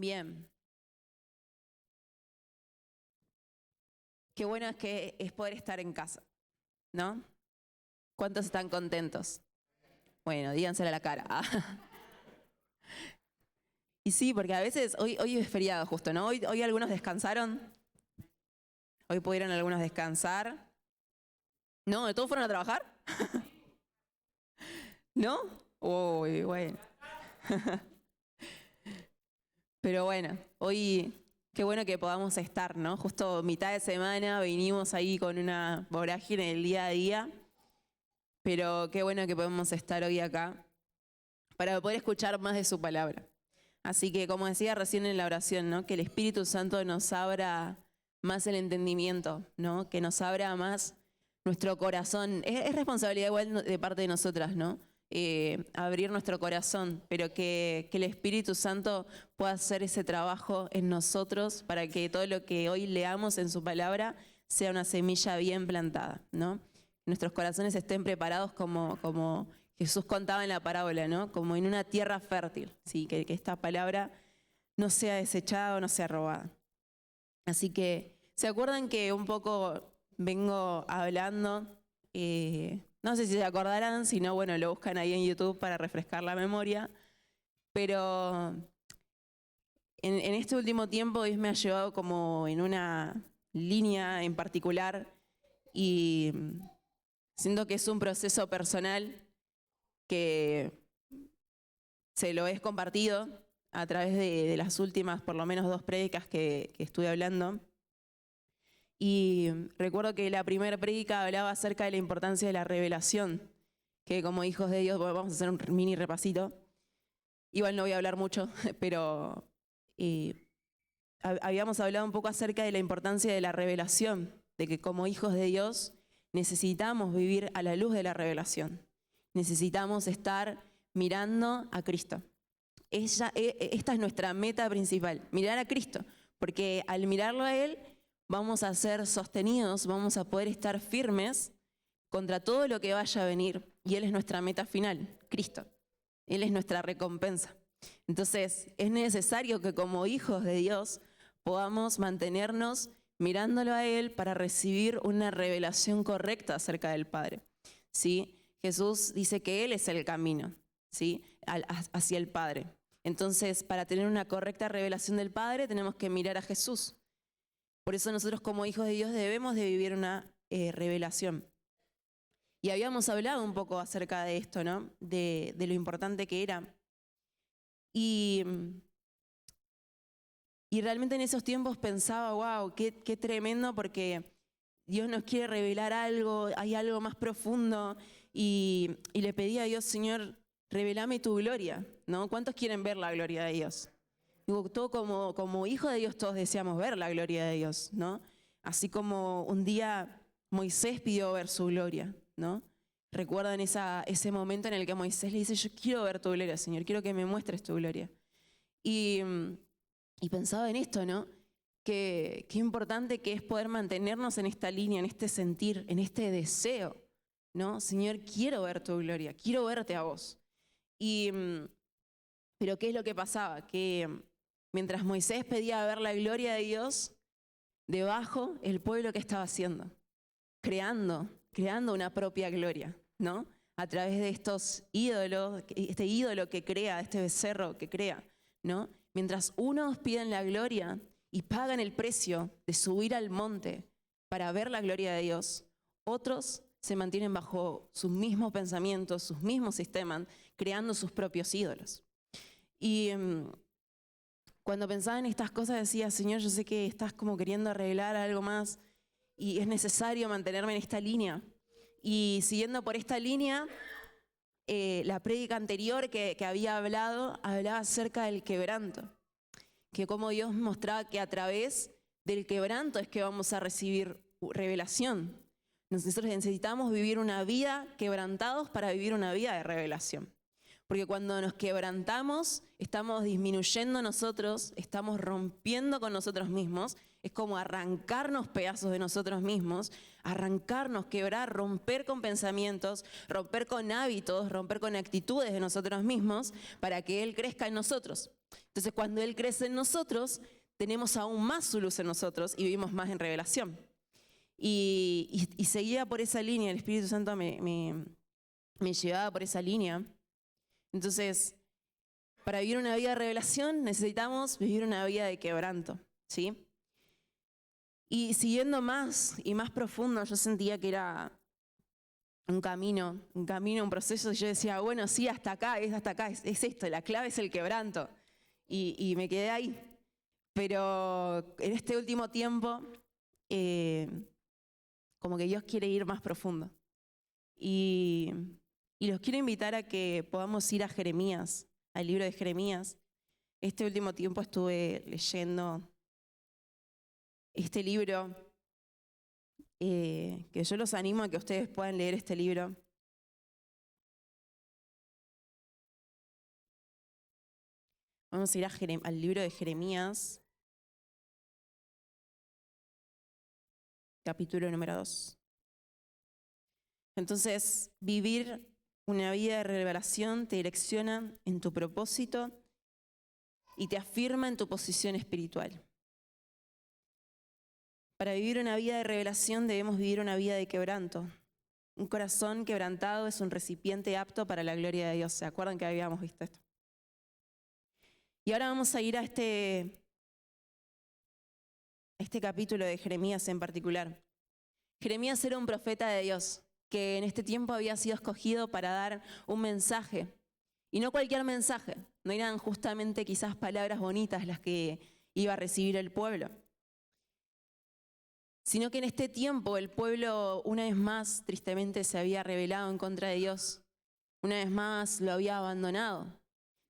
Bien. Qué bueno es poder estar en casa, ¿no? ¿Cuántos están contentos? Bueno, díganselo a la cara. Y sí, porque a veces, hoy es feriado justo, ¿no? Hoy algunos descansaron. Hoy pudieron algunos descansar. ¿No? ¿Todos fueron a trabajar? ¿No? Uy, bueno. Pero bueno, hoy qué bueno que podamos estar, ¿no? Justo mitad de semana venimos ahí con una vorágine del día a día, pero qué bueno que podemos estar hoy acá para poder escuchar más de su palabra. Así que, como decía recién en la oración, ¿no? Que el Espíritu Santo nos abra más el entendimiento, ¿no? Que nos abra más nuestro corazón. Es responsabilidad igual de parte de nosotras, ¿no? Abrir nuestro corazón, pero que el Espíritu Santo pueda hacer ese trabajo en nosotros para que todo lo que hoy leamos en su palabra sea una semilla bien plantada, ¿no? Nuestros corazones estén preparados como Jesús contaba en la parábola, ¿no? Como en una tierra fértil, ¿sí? Que esta palabra no sea desechada o no sea robada. Así que, ¿se acuerdan que un poco vengo hablando? No sé si se acordarán, si no, bueno, lo buscan ahí en YouTube para refrescar la memoria. Pero en este último tiempo Dios me ha llevado como en una línea en particular y siento que es un proceso personal que se lo he compartido a través de las últimas, por lo menos 2 prédicas que estuve hablando. Y recuerdo que la primera prédica hablaba acerca de la importancia de la revelación, que como hijos de Dios, bueno, vamos a hacer un mini repasito. Igual no voy a hablar mucho, pero habíamos hablado un poco acerca de la importancia de la revelación, de que como hijos de Dios necesitamos vivir a la luz de la revelación. Necesitamos estar mirando a Cristo. Esta es nuestra meta principal, mirar a Cristo, porque al mirarlo a Él vamos a ser sostenidos, vamos a poder estar firmes contra todo lo que vaya a venir. Y Él es nuestra meta final, Cristo. Él es nuestra recompensa. Entonces, es necesario que como hijos de Dios podamos mantenernos mirándolo a Él para recibir una revelación correcta acerca del Padre. ¿Sí? Jesús dice que Él es el camino, ¿sí? Hacia el Padre. Entonces, para tener una correcta revelación del Padre, tenemos que mirar a Jesús. Por eso nosotros como hijos de Dios debemos de vivir una revelación. Y habíamos hablado un poco acerca de esto, ¿no? De lo importante que era. Y realmente en esos tiempos pensaba, wow, qué tremendo, porque Dios nos quiere revelar algo, hay algo más profundo. Y le pedí a Dios, Señor, revelame tu gloria, ¿no? ¿Cuántos quieren ver la gloria de Dios? Digo, todo como hijo de Dios todos deseamos ver la gloria de Dios, ¿no? Así como un día Moisés pidió ver su gloria, ¿no? ¿Recuerdan ese momento en el que Moisés le dice, yo quiero ver tu gloria, Señor, quiero que me muestres tu gloria? Y pensaba en esto, ¿no? Qué importante que es poder mantenernos en esta línea, en este sentir, en este deseo, ¿no? Señor, quiero ver tu gloria, quiero verte a vos. Pero ¿qué es lo que pasaba? Que mientras Moisés pedía ver la gloria de Dios, debajo el pueblo que estaba haciendo, creando una propia gloria, ¿no? A través de estos ídolos, este ídolo que crea, este becerro que crea, ¿no? Mientras unos piden la gloria y pagan el precio de subir al monte para ver la gloria de Dios, otros se mantienen bajo sus mismos pensamientos, sus mismos sistemas, creando sus propios ídolos. Y cuando pensaba en estas cosas decía, Señor, yo sé que estás como queriendo arreglar algo más y es necesario mantenerme en esta línea. Y siguiendo por esta línea, la prédica anterior que había hablaba acerca del quebranto, que como Dios mostraba que a través del quebranto es que vamos a recibir revelación. Nosotros necesitamos vivir una vida quebrantados para vivir una vida de revelación. Porque cuando nos quebrantamos, estamos disminuyendo nosotros, estamos rompiendo con nosotros mismos Es como arrancarnos pedazos de nosotros mismos, arrancarnos, quebrar, romper con pensamientos, romper con hábitos, romper con actitudes de nosotros mismos para que Él crezca en nosotros. Entonces, cuando Él crece en nosotros, tenemos aún más su luz en nosotros y vivimos más en revelación. Y seguía por esa línea, el Espíritu Santo me llevaba por esa línea. Entonces, para vivir una vida de revelación necesitamos vivir una vida de quebranto, ¿sí? Y siguiendo más y más profundo, yo sentía que era un camino, un proceso. Y yo decía, bueno, sí, hasta acá, es esto, la clave es el quebranto. Y me quedé ahí. Pero en este último tiempo, como que Dios quiere ir más profundo. Y los quiero invitar a que podamos ir a Jeremías, al libro de Jeremías. Este último tiempo estuve leyendo este libro, que yo los animo a que ustedes puedan leer este libro. Vamos a ir al libro de Jeremías, capítulo número 2. Entonces, vivir una vida de revelación te direcciona en tu propósito y te afirma en tu posición espiritual. Para vivir una vida de revelación debemos vivir una vida de quebranto. Un corazón quebrantado es un recipiente apto para la gloria de Dios. ¿Se acuerdan que habíamos visto esto? Y ahora vamos a ir a este capítulo de Jeremías en particular. Jeremías era un profeta de Dios que en este tiempo había sido escogido para dar un mensaje. Y no cualquier mensaje, no eran justamente quizás palabras bonitas las que iba a recibir el pueblo, sino que en este tiempo el pueblo una vez más tristemente se había rebelado en contra de Dios, una vez más lo había abandonado.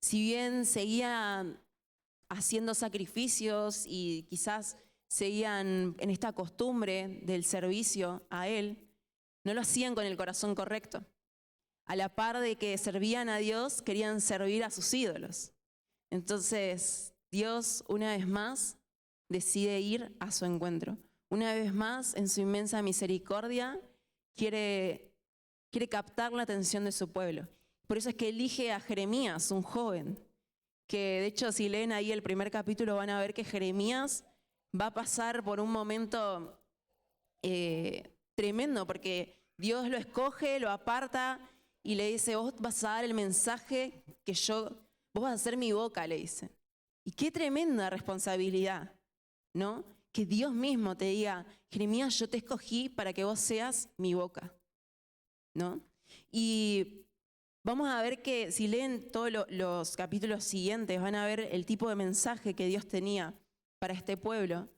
Si bien seguían haciendo sacrificios y quizás seguían en esta costumbre del servicio a Él, no lo hacían con el corazón correcto. A la par de que servían a Dios, querían servir a sus ídolos. Entonces, Dios una vez más decide ir a su encuentro. Una vez más, en su inmensa misericordia, quiere captar la atención de su pueblo. Por eso es que elige a Jeremías, un joven, que de hecho si leen ahí el primer capítulo van a ver que Jeremías va a pasar por un momento tremendo, porque Dios lo escoge, lo aparta y le dice, vos vas a dar el mensaje vos vas a ser mi boca, le dice. Y qué tremenda responsabilidad, ¿no? Que Dios mismo te diga, Jeremías, yo te escogí para que vos seas mi boca, ¿no? Y vamos a ver que si leen todos los capítulos siguientes, van a ver el tipo de mensaje que Dios tenía para este pueblo.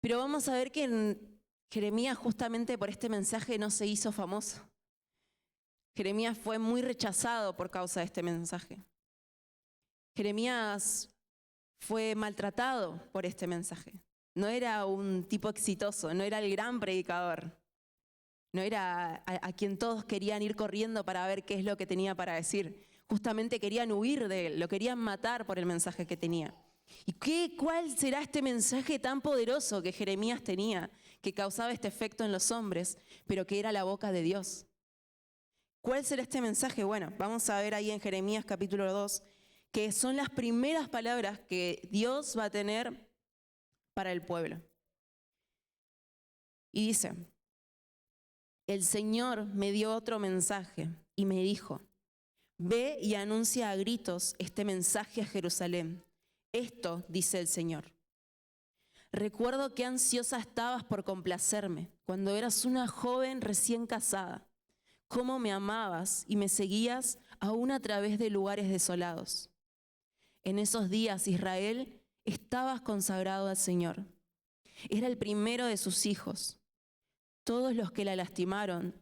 Pero vamos a ver que Jeremías justamente por este mensaje no se hizo famoso. Jeremías fue muy rechazado por causa de este mensaje. Jeremías fue maltratado por este mensaje. No era un tipo exitoso, no era el gran predicador. No era a quien todos querían ir corriendo para ver qué es lo que tenía para decir. Justamente querían huir de él, lo querían matar por el mensaje que tenía. ¿Y cuál será este mensaje tan poderoso que Jeremías tenía, que causaba este efecto en los hombres, pero que era la boca de Dios? ¿Cuál será este mensaje? Bueno, vamos a ver ahí en Jeremías capítulo 2, que son las primeras palabras que Dios va a tener para el pueblo. Y dice, el Señor me dio otro mensaje y me dijo, ve y anuncia a gritos este mensaje a Jerusalén. Esto dice el Señor. Recuerdo qué ansiosa estabas por complacerme cuando eras una joven recién casada. Cómo me amabas y me seguías aún a través de lugares desolados. En esos días, Israel, estabas consagrado al Señor. Era el primero de sus hijos. Todos los que lastimaron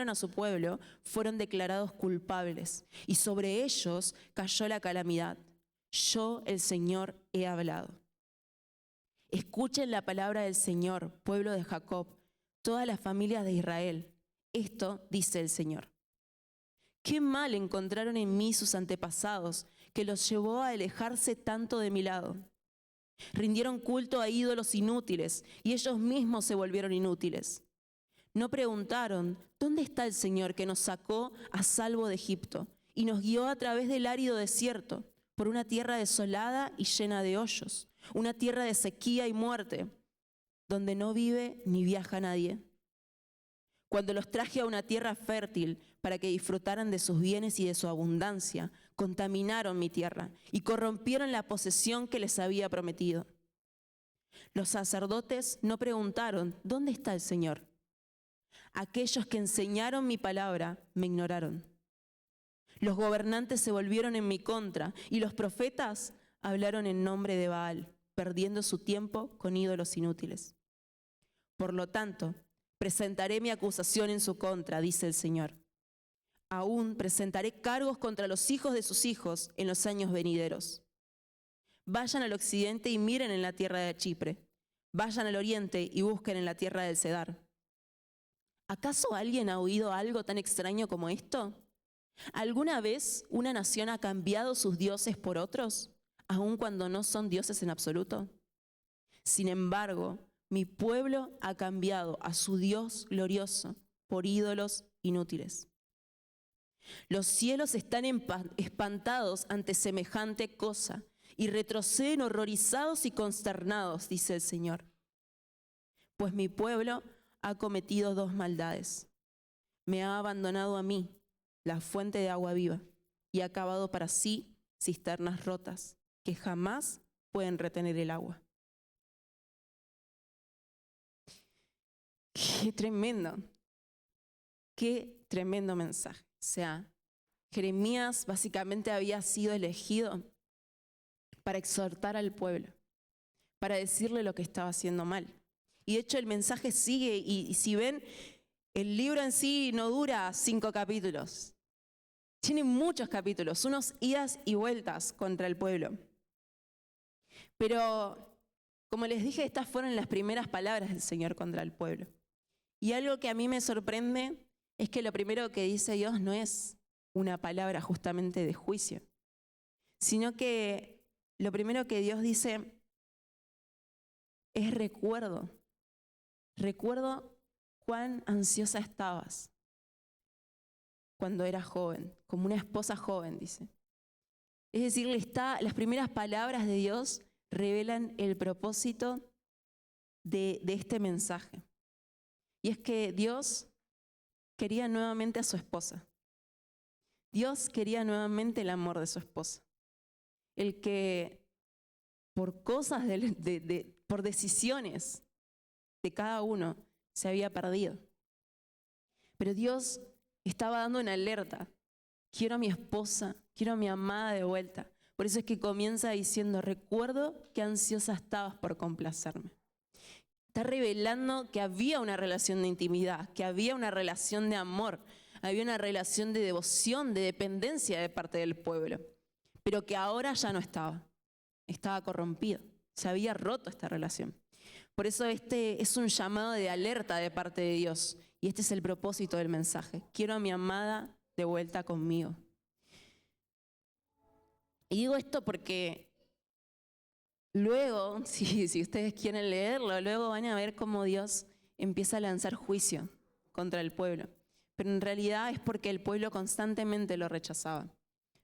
a su pueblo fueron declarados culpables y sobre ellos cayó la calamidad. Yo, el Señor, he hablado. Escuchen la palabra del Señor, pueblo de Jacob, todas las familias de Israel. Esto dice el Señor. Qué mal encontraron en mí sus antepasados, que los llevó a alejarse tanto de mi lado. Rindieron culto a ídolos inútiles y ellos mismos se volvieron inútiles. No preguntaron, ¿dónde está el Señor que nos sacó a salvo de Egipto y nos guió a través del árido desierto, por una tierra desolada y llena de hoyos, una tierra de sequía y muerte, donde no vive ni viaja nadie? Cuando los traje a una tierra fértil para que disfrutaran de sus bienes y de su abundancia, contaminaron mi tierra y corrompieron la posesión que les había prometido. Los sacerdotes no preguntaron, ¿dónde está el Señor? Aquellos que enseñaron mi palabra me ignoraron. Los gobernantes se volvieron en mi contra y los profetas hablaron en nombre de Baal, perdiendo su tiempo con ídolos inútiles. Por lo tanto, presentaré mi acusación en su contra, dice el Señor. Aún presentaré cargos contra los hijos de sus hijos en los años venideros. Vayan al occidente y miren en la tierra de Chipre. Vayan al oriente y busquen en la tierra del Cedar. ¿Acaso alguien ha oído algo tan extraño como esto? ¿Alguna vez una nación ha cambiado sus dioses por otros, aun cuando no son dioses en absoluto? Sin embargo, mi pueblo ha cambiado a su Dios glorioso por ídolos inútiles. Los cielos están espantados ante semejante cosa y retroceden horrorizados y consternados, dice el Señor. Pues mi pueblo ha cometido dos maldades. Me ha abandonado a mí, la fuente de agua viva, y ha cavado para sí cisternas rotas que jamás pueden retener el agua. Qué tremendo mensaje. O sea, Jeremías básicamente había sido elegido para exhortar al pueblo, para decirle lo que estaba haciendo mal. Y de hecho el mensaje sigue y si ven, el libro en sí no dura 5 capítulos. Tiene muchos capítulos, unos idas y vueltas contra el pueblo. Pero, como les dije, estas fueron las primeras palabras del Señor contra el pueblo. Y algo que a mí me sorprende es que lo primero que dice Dios no es una palabra justamente de juicio, sino que lo primero que Dios dice es recuerdo. Recuerdo cuán ansiosa estabas cuando eras joven, como una esposa joven, dice. Es decir, las primeras palabras de Dios revelan el propósito de este mensaje. Y es que Dios quería nuevamente a su esposa. Dios quería nuevamente el amor de su esposa. El que por cosas, por decisiones de cada uno, se había perdido. Pero Dios estaba dando una alerta. Quiero a mi esposa, quiero a mi amada de vuelta. Por eso es que comienza diciendo, recuerdo que ansiosa estabas por complacerme. Está revelando que había una relación de intimidad, que había una relación de amor, había una relación de devoción, de dependencia de parte del pueblo, pero que ahora ya no estaba. Estaba corrompido, se había roto esta relación. Por eso este es un llamado de alerta de parte de Dios. Y este es el propósito del mensaje. Quiero a mi amada de vuelta conmigo. Y digo esto porque luego, si ustedes quieren leerlo, luego van a ver cómo Dios empieza a lanzar juicio contra el pueblo. Pero en realidad es porque el pueblo constantemente lo rechazaba.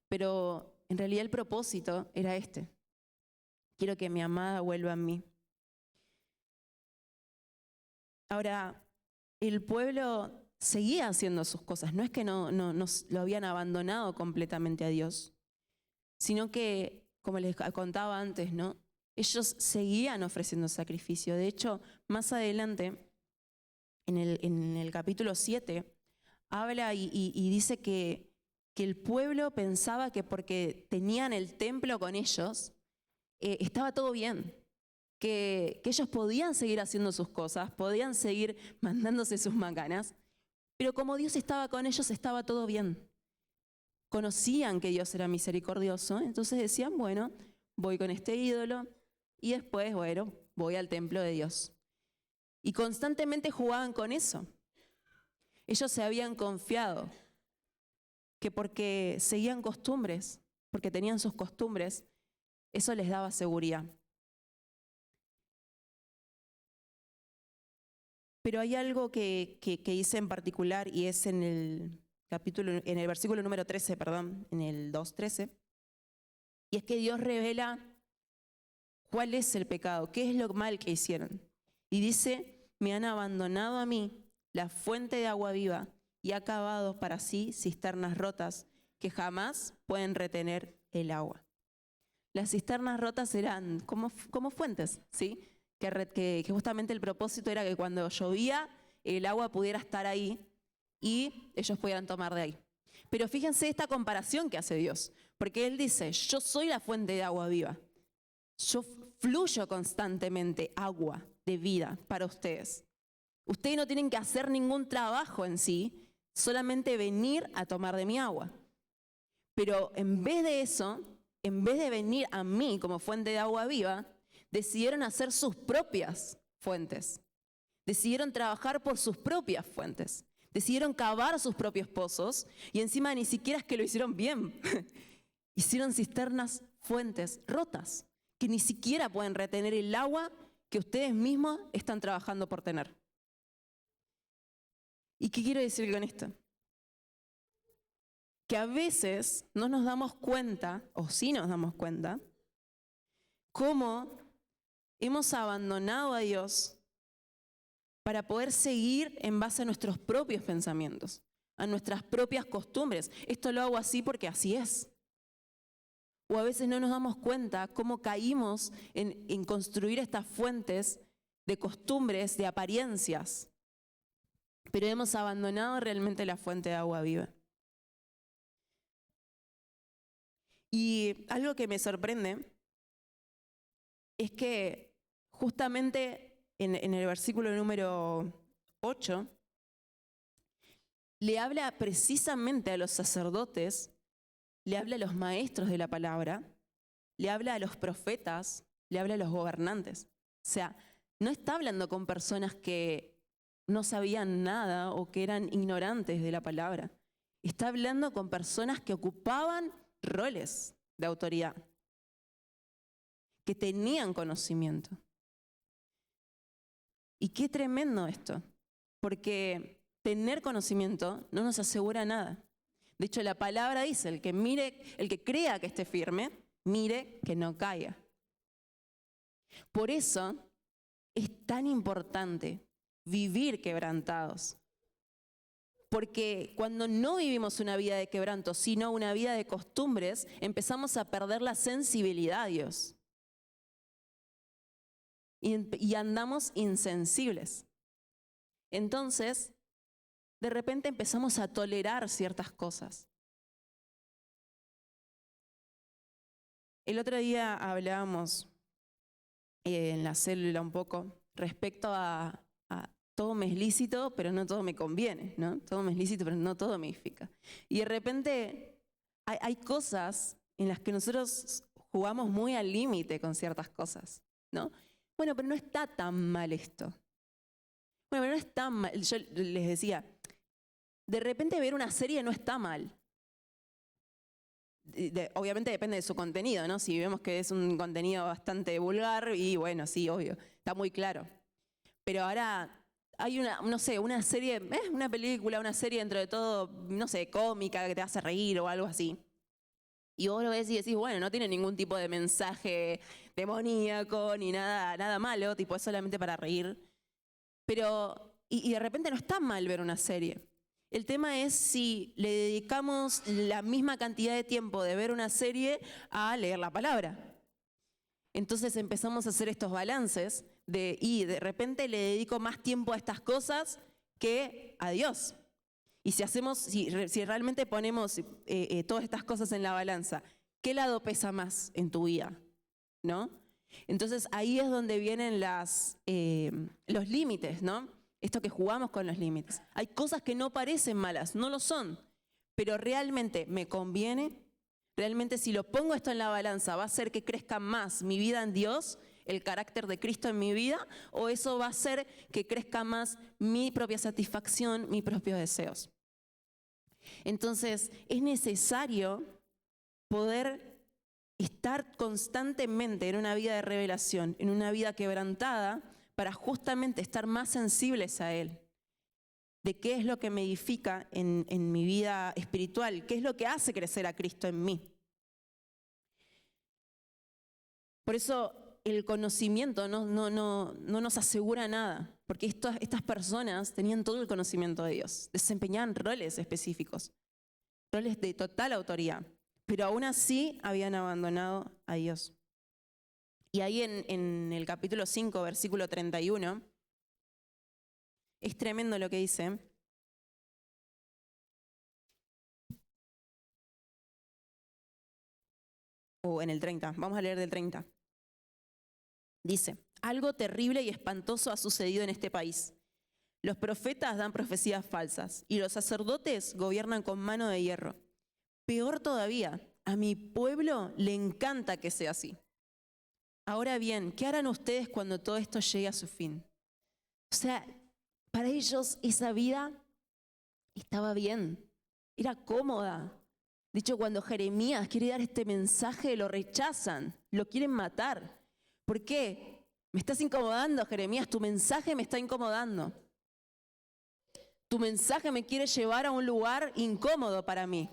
Pero en realidad el propósito era este. Quiero que mi amada vuelva a mí. Ahora, el pueblo seguía haciendo sus cosas. No es que no lo habían abandonado completamente a Dios, sino que, como les contaba antes, ¿no? Ellos seguían ofreciendo sacrificio. De hecho, más adelante, en el capítulo 7, habla y dice que el pueblo pensaba que porque tenían el templo con ellos, estaba todo bien. Que ellos podían seguir haciendo sus cosas, podían seguir mandándose sus macanas, pero como Dios estaba con ellos, estaba todo bien. Conocían que Dios era misericordioso, entonces decían, bueno, voy con este ídolo y después, bueno, voy al templo de Dios. Y constantemente jugaban con eso. Ellos se habían confiado que porque seguían costumbres, porque tenían sus costumbres, eso les daba seguridad. Pero hay algo que hice en particular y es en el versículo número 13, perdón, en el 2:13, y es que Dios revela cuál es el pecado, qué es lo mal que hicieron. Y dice, me han abandonado a mí, la fuente de agua viva, y ha cavado para sí cisternas rotas que jamás pueden retener el agua. Las cisternas rotas eran como fuentes, ¿sí? Que justamente el propósito era que cuando llovía el agua pudiera estar ahí y ellos pudieran tomar de ahí. Pero fíjense esta comparación que hace Dios, porque Él dice, yo soy la fuente de agua viva. Yo fluyo constantemente agua de vida para ustedes. Ustedes no tienen que hacer ningún trabajo en sí, solamente venir a tomar de mi agua. Pero en vez de eso, en vez de venir a mí como fuente de agua viva, decidieron hacer sus propias fuentes. Decidieron trabajar por sus propias fuentes. Decidieron cavar sus propios pozos y encima ni siquiera es que lo hicieron bien. Hicieron cisternas, fuentes rotas, que ni siquiera pueden retener el agua que ustedes mismos están trabajando por tener. ¿Y qué quiero decir con esto? Que a veces no nos damos cuenta, o sí nos damos cuenta, cómo hemos abandonado a Dios para poder seguir en base a nuestros propios pensamientos, a nuestras propias costumbres. Esto lo hago así porque así es. O a veces no nos damos cuenta cómo caímos en construir estas fuentes de costumbres, de apariencias, pero hemos abandonado realmente la fuente de agua viva. Y algo que me sorprende es que justamente en el versículo número 8, le habla precisamente a los sacerdotes, le habla a los maestros de la palabra, le habla a los profetas, le habla a los gobernantes. O sea, no está hablando con personas que no sabían nada o que eran ignorantes de la palabra. Está hablando con personas que ocupaban roles de autoridad, que tenían conocimiento. Y qué tremendo esto, porque tener conocimiento no nos asegura nada. De hecho, la palabra dice, el que crea que esté firme, mire que no caiga. Por eso es tan importante vivir quebrantados. Porque cuando no vivimos una vida de quebranto, sino una vida de costumbres, empezamos a perder la sensibilidad a Dios. Y andamos insensibles. Entonces, de repente empezamos a tolerar ciertas cosas. El otro día hablábamos en la célula un poco respecto a todo me es lícito, pero no todo me conviene, ¿no? Todo me es lícito, pero no todo me edifica. Y de repente hay cosas en las que nosotros jugamos muy al límite con ciertas cosas, ¿no? Bueno, pero no está tan mal esto. Bueno, pero no está mal. Yo les decía, de repente ver una serie no está mal. Obviamente depende de su contenido, ¿no? Si vemos que es un contenido bastante vulgar, y bueno, sí, obvio, está muy claro. Pero ahora hay una serie, una película, una serie dentro de todo, no sé, cómica, que te hace reír o algo así. Y vos lo ves y decís, bueno, no tiene ningún tipo de mensaje demoníaco ni nada malo, tipo es solamente para reír. Pero, y de repente no está mal ver una serie. El tema es si le dedicamos la misma cantidad de tiempo de ver una serie a leer la palabra. Entonces empezamos a hacer estos balances y de repente le dedico más tiempo a estas cosas que a Dios. Y si realmente ponemos todas estas cosas en la balanza, ¿qué lado pesa más en tu vida? ¿No? Entonces ahí es donde vienen los límites, ¿no? Esto que jugamos con los límites. Hay cosas que no parecen malas, no lo son, pero realmente me conviene. Realmente si lo pongo esto en la balanza, ¿va a hacer que crezca más mi vida en Dios, el carácter de Cristo en mi vida? ¿O eso va a hacer que crezca más mi propia satisfacción, mis propios deseos? Entonces es necesario poder estar constantemente en una vida de revelación, en una vida quebrantada, para justamente estar más sensibles a Él, de qué es lo que me edifica en mi vida espiritual, qué es lo que hace crecer a Cristo en mí. Por eso el conocimiento no nos asegura nada, porque estas personas tenían todo el conocimiento de Dios, desempeñaban roles específicos, roles de total autoridad, pero aún así habían abandonado a Dios. Y ahí en el capítulo 5, versículo 31, es tremendo lo que dice. O en el 30, vamos a leer del 30. Dice, algo terrible y espantoso ha sucedido en este país. Los profetas dan profecías falsas y los sacerdotes gobiernan con mano de hierro. Peor todavía, a mi pueblo le encanta que sea así. Ahora bien, ¿qué harán ustedes cuando todo esto llegue a su fin? O sea, para ellos esa vida estaba bien, era cómoda. De hecho, cuando Jeremías quiere dar este mensaje, lo rechazan, lo quieren matar. ¿Por qué? Me estás incomodando, Jeremías, tu mensaje me está incomodando. Tu mensaje me quiere llevar a un lugar incómodo para mí.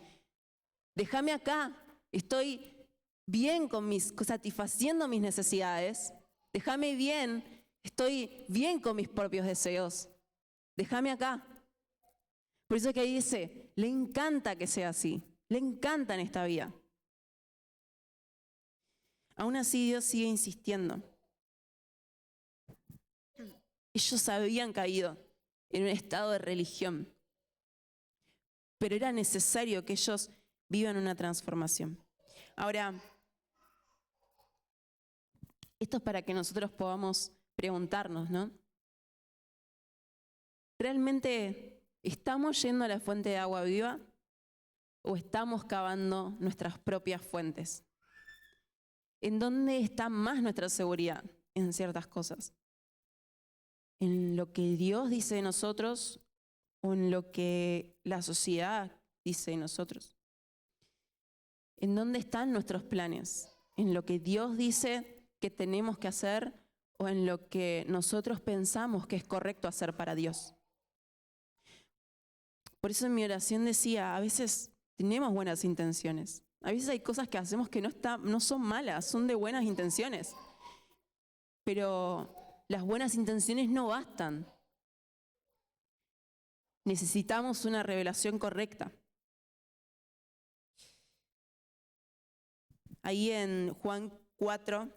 Déjame acá, estoy bien satisfaciendo mis necesidades. Déjame bien, estoy bien con mis propios deseos. Déjame acá. Por eso que ahí dice, le encanta que sea así, le encanta en esta vida. Aún así Dios sigue insistiendo. Ellos habían caído en un estado de religión, pero era necesario que ellos vivan una transformación. Ahora, esto es para que nosotros podamos preguntarnos, ¿no? ¿Realmente estamos yendo a la fuente de agua viva o estamos cavando nuestras propias fuentes? ¿En dónde está más nuestra seguridad? En ciertas cosas. ¿En lo que Dios dice de nosotros o en lo que la sociedad dice de nosotros? ¿En dónde están nuestros planes? ¿En lo que Dios dice que tenemos que hacer o en lo que nosotros pensamos que es correcto hacer para Dios? Por eso en mi oración decía, a veces tenemos buenas intenciones. A veces hay cosas que hacemos que no son malas, son de buenas intenciones. Pero las buenas intenciones no bastan. Necesitamos una revelación correcta. Ahí en Juan 4,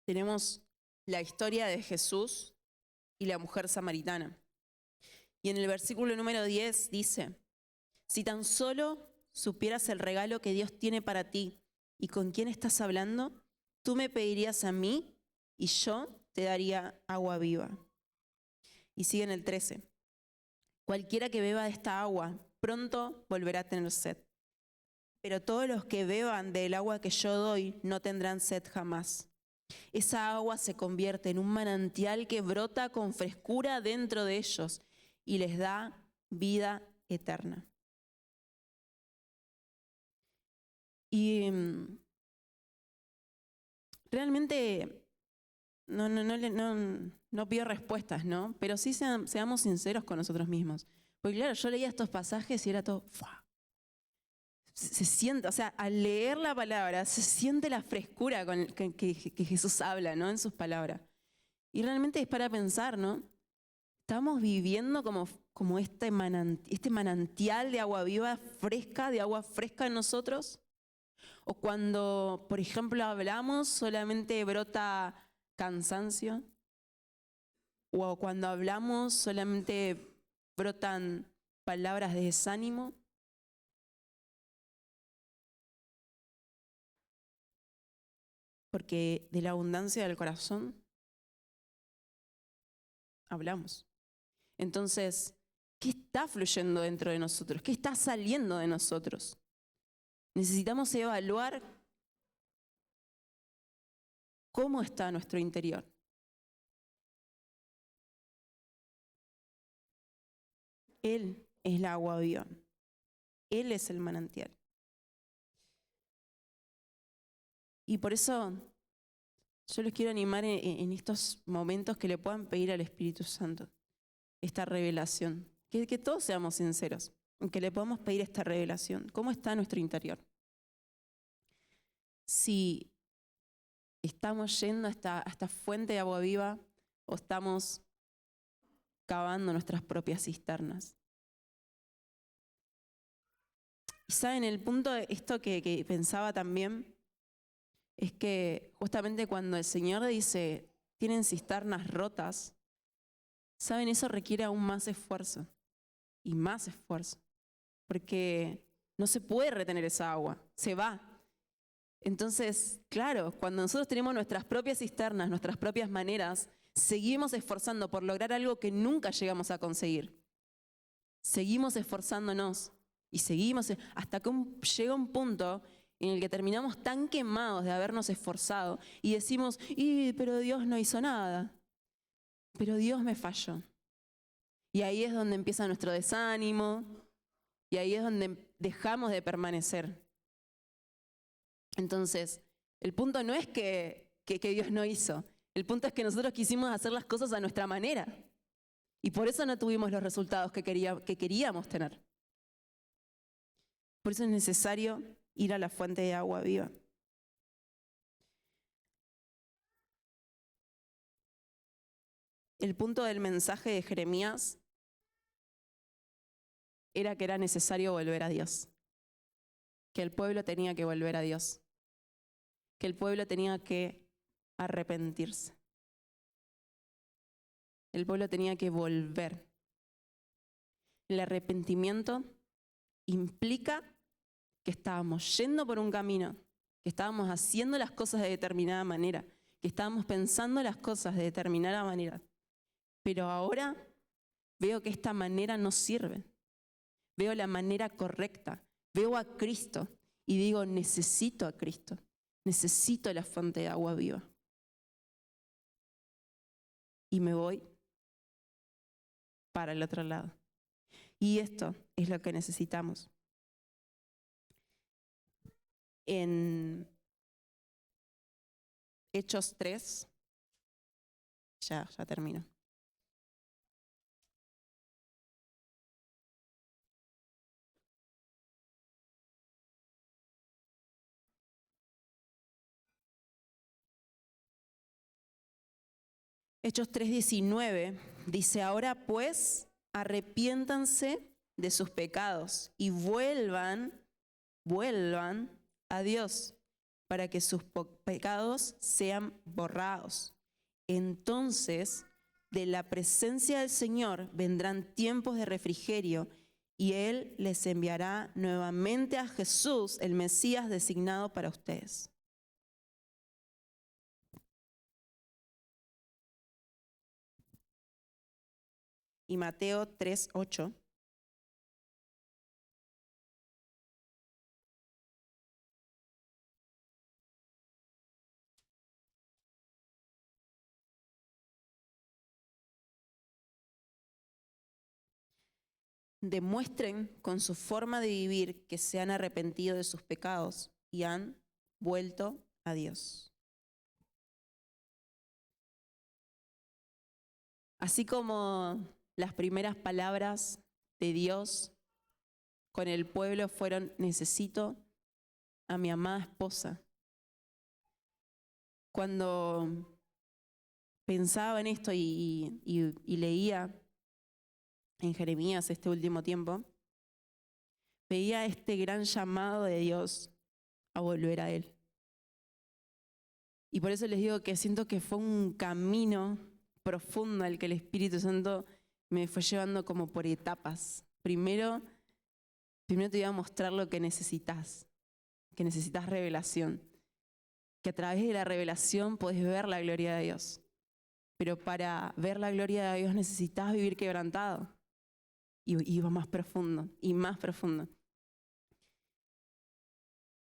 tenemos la historia de Jesús y la mujer samaritana. Y en el versículo número 10 dice, si tan solo supieras el regalo que Dios tiene para ti y con quién estás hablando, tú me pedirías a mí y yo te daría agua viva. Y sigue en el 13, cualquiera que beba de esta agua pronto volverá a tener sed. Pero todos los que beban del agua que yo doy no tendrán sed jamás. Esa agua se convierte en un manantial que brota con frescura dentro de ellos y les da vida eterna. Y realmente no pido respuestas, ¿no? Pero sí seamos sinceros con nosotros mismos. Porque claro, yo leía estos pasajes y era todo, ¡fua! Se siente, o sea, al leer la palabra, se siente la frescura con que Jesús habla, ¿no? En sus palabras. Y realmente es para pensar, ¿no? ¿Estamos viviendo como este manantial de agua viva fresca, de agua fresca en nosotros? ¿O cuando, por ejemplo, hablamos solamente brota cansancio? ¿O cuando hablamos solamente brotan palabras de desánimo? Porque de la abundancia del corazón hablamos. Entonces, ¿Qué está fluyendo dentro de nosotros? ¿Qué está saliendo de nosotros? Necesitamos evaluar cómo está nuestro interior. Él es el agua viva. Él es el manantial. Y por eso yo les quiero animar en estos momentos que le puedan pedir al Espíritu Santo esta revelación. Que todos seamos sinceros, que le podamos pedir esta revelación. ¿Cómo está nuestro interior? Si estamos yendo a esta fuente de agua viva o estamos cavando nuestras propias cisternas. Y saben, el punto de esto que pensaba también es que justamente cuando el Señor dice, tienen cisternas rotas, saben, eso requiere aún más esfuerzo y más esfuerzo, porque no se puede retener esa agua, se va. Entonces, claro, cuando nosotros tenemos nuestras propias cisternas, nuestras propias maneras, seguimos esforzando por lograr algo que nunca llegamos a conseguir. Seguimos esforzándonos y seguimos hasta que llega un punto en el que terminamos tan quemados de habernos esforzado y decimos, pero Dios no hizo nada, pero Dios me falló. Y ahí es donde empieza nuestro desánimo y ahí es donde dejamos de permanecer. Entonces, el punto no es que Dios no hizo, el punto es que nosotros quisimos hacer las cosas a nuestra manera y por eso no tuvimos los resultados que queríamos tener. Por eso es necesario ir a la fuente de agua viva. El punto del mensaje de Jeremías era que era necesario volver a Dios, que el pueblo tenía que volver a Dios, que el pueblo tenía que arrepentirse. El pueblo tenía que volver. El arrepentimiento implica que estábamos yendo por un camino, que estábamos haciendo las cosas de determinada manera, que estábamos pensando las cosas de determinada manera. Pero ahora veo que esta manera no sirve. Veo la manera correcta. Veo a Cristo y digo, necesito a Cristo. Necesito la fuente de agua viva. Y me voy para el otro lado. Y esto es lo que necesitamos. En Hechos 3, ya termino. Hechos 3:19 dice, ahora pues arrepiéntanse de sus pecados y vuelvan a Dios para que sus pecados sean borrados. Entonces, de la presencia del Señor vendrán tiempos de refrigerio y Él les enviará nuevamente a Jesús, el Mesías designado para ustedes. Y Mateo 3:8. Demuestren con su forma de vivir que se han arrepentido de sus pecados y han vuelto a Dios. Así como las primeras palabras de Dios con el pueblo fueron, necesito a mi amada esposa. Cuando pensaba en esto y leía en Jeremías este último tiempo, veía este gran llamado de Dios a volver a Él. Y por eso les digo que siento que fue un camino profundo al que el Espíritu Santo me fue llevando como por etapas. Primero te voy a mostrar lo que necesitas revelación. Que a través de la revelación podés ver la gloria de Dios. Pero para ver la gloria de Dios necesitas vivir quebrantado. Y va más profundo y más profundo.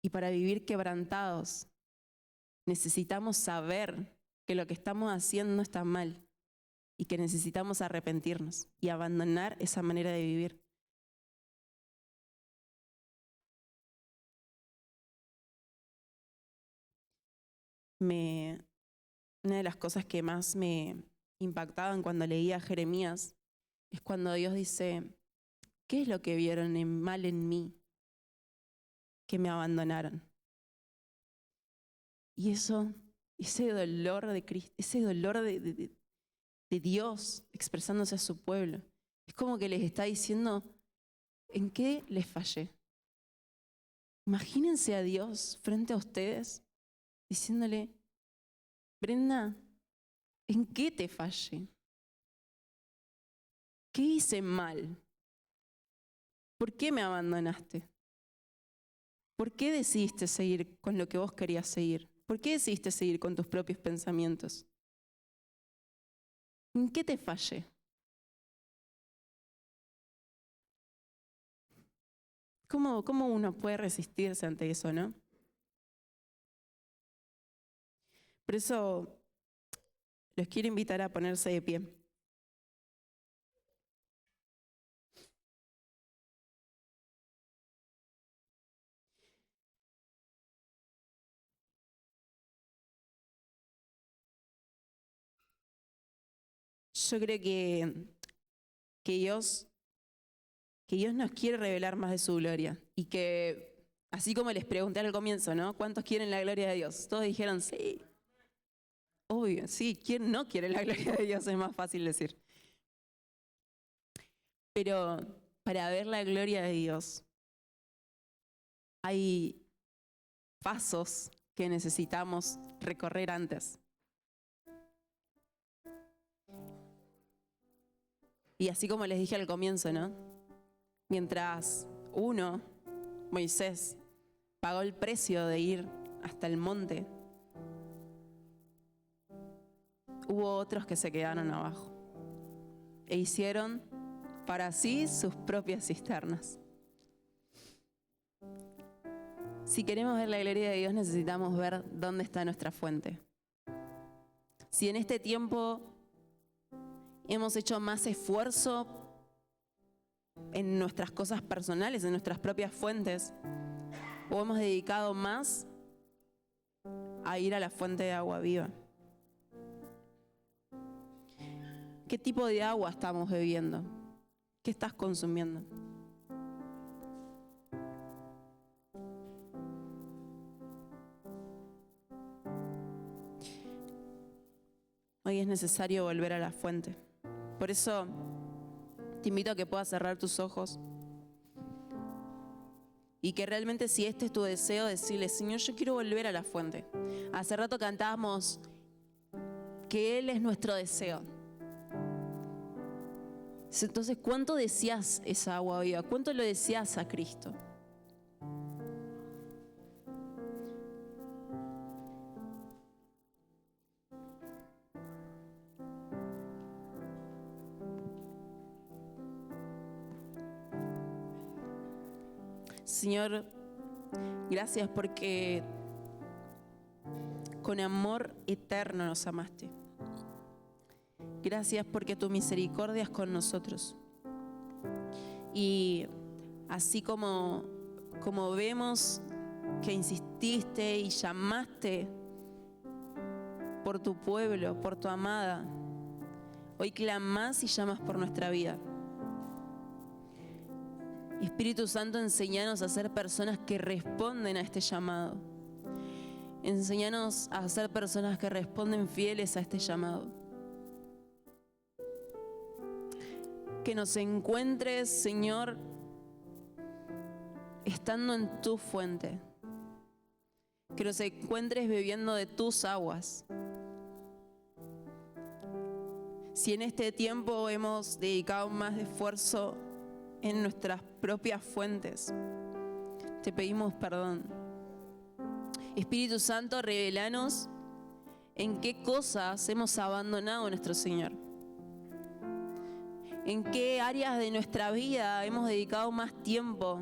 Y para vivir quebrantados, necesitamos saber que lo que estamos haciendo está mal y que necesitamos arrepentirnos y abandonar esa manera de vivir. Una de las cosas que más me impactaban cuando leía a Jeremías es cuando Dios dice, ¿qué es lo que vieron mal en mí que me abandonaron? Y ese dolor de Cristo, ese dolor de Dios expresándose a su pueblo, es como que les está diciendo, ¿en qué les fallé? Imagínense a Dios frente a ustedes diciéndole, Brenda, ¿en qué te fallé? ¿Qué hice mal? ¿Por qué me abandonaste? ¿Por qué decidiste seguir con lo que vos querías seguir? ¿Por qué decidiste seguir con tus propios pensamientos? ¿En qué te fallé? ¿Cómo uno puede resistirse ante eso, no? Por eso los quiero invitar a ponerse de pie. Yo creo que Dios nos quiere revelar más de su gloria y que, así como les pregunté al comienzo, ¿no? ¿Cuántos quieren la gloria de Dios? Todos dijeron sí. Obvio, sí. ¿Quién no quiere la gloria de Dios? Es más fácil decir. Pero para ver la gloria de Dios hay pasos que necesitamos recorrer antes. Y así como les dije al comienzo, ¿no? Mientras Moisés, pagó el precio de ir hasta el monte, hubo otros que se quedaron abajo e hicieron para sí sus propias cisternas. Si queremos ver la gloria de Dios, necesitamos ver dónde está nuestra fuente. Si en este tiempo hemos hecho más esfuerzo en nuestras cosas personales, en nuestras propias fuentes, o hemos dedicado más a ir a la fuente de agua viva. ¿Qué tipo de agua estamos bebiendo? ¿Qué estás consumiendo? Hoy es necesario volver a la fuente. Por eso te invito a que puedas cerrar tus ojos y que realmente, si este es tu deseo, decirle, Señor, yo quiero volver a la fuente. Hace rato cantábamos que Él es nuestro deseo. Entonces, ¿cuánto deseas esa agua viva? ¿Cuánto lo deseas a Cristo? Señor, gracias porque con amor eterno nos amaste. Gracias porque tu misericordia es con nosotros. Y así como vemos que insististe y llamaste por tu pueblo, por tu amada, hoy clamás y llamas por nuestra vida. Espíritu Santo, enséñanos a ser personas que responden a este llamado. Enséñanos a ser personas que responden fieles a este llamado. Que nos encuentres, Señor, estando en tu fuente. Que nos encuentres bebiendo de tus aguas. Si en este tiempo hemos dedicado más esfuerzo en nuestras propias fuentes, te pedimos perdón. Espíritu Santo, revelanos en qué cosas hemos abandonado a nuestro Señor. ¿En qué áreas de nuestra vida hemos dedicado más tiempo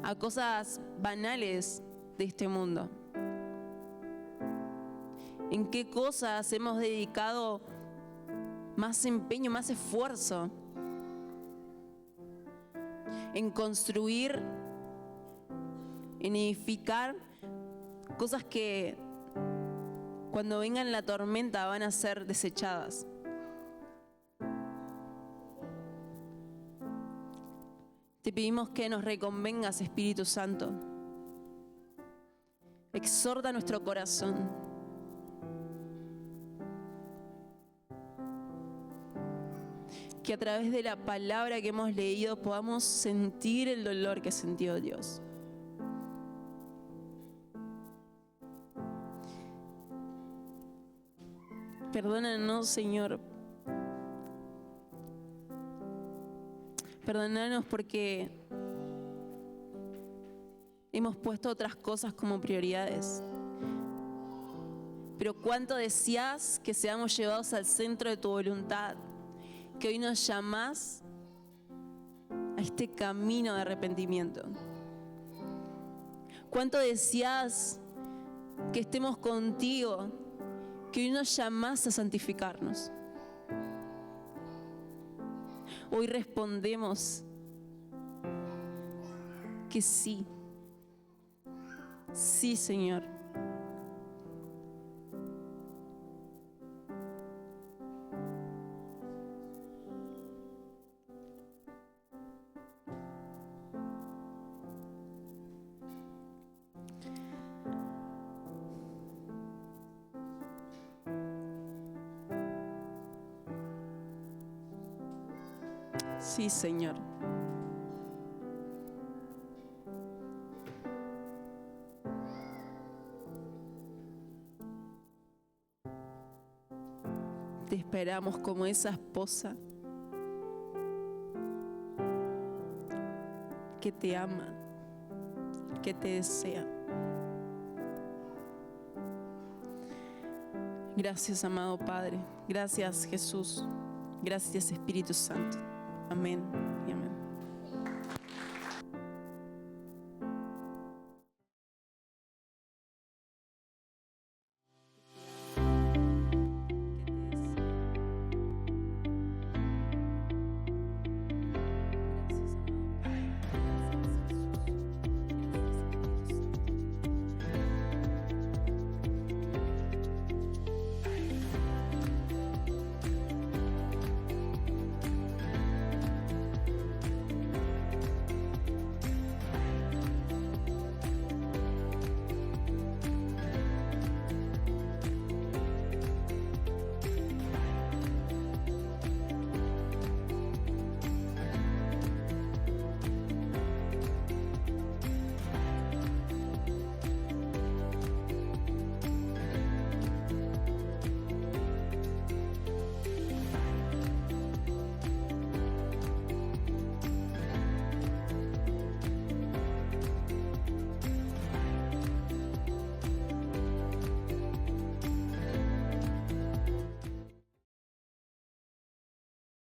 a cosas banales de este mundo? ¿En qué cosas hemos dedicado más empeño, más esfuerzo? En construir, en edificar cosas que cuando venga la tormenta van a ser desechadas. Te pedimos que nos reconvengas, Espíritu Santo. Exhorta nuestro corazón. Que a través de la palabra que hemos leído podamos sentir el dolor que sintió Dios. Perdónanos, Señor. Perdónanos porque hemos puesto otras cosas como prioridades. Pero cuánto deseas que seamos llevados al centro de tu voluntad, que hoy nos llamás a este camino de arrepentimiento. Cuánto deseas que estemos contigo, que hoy nos llamás a santificarnos. Hoy respondemos que sí. Sí, Señor. Sí, Señor. Te esperamos como esa esposa que te ama, que te desea. Gracias, amado Padre. Gracias, Jesús. Gracias, Espíritu Santo. Amén.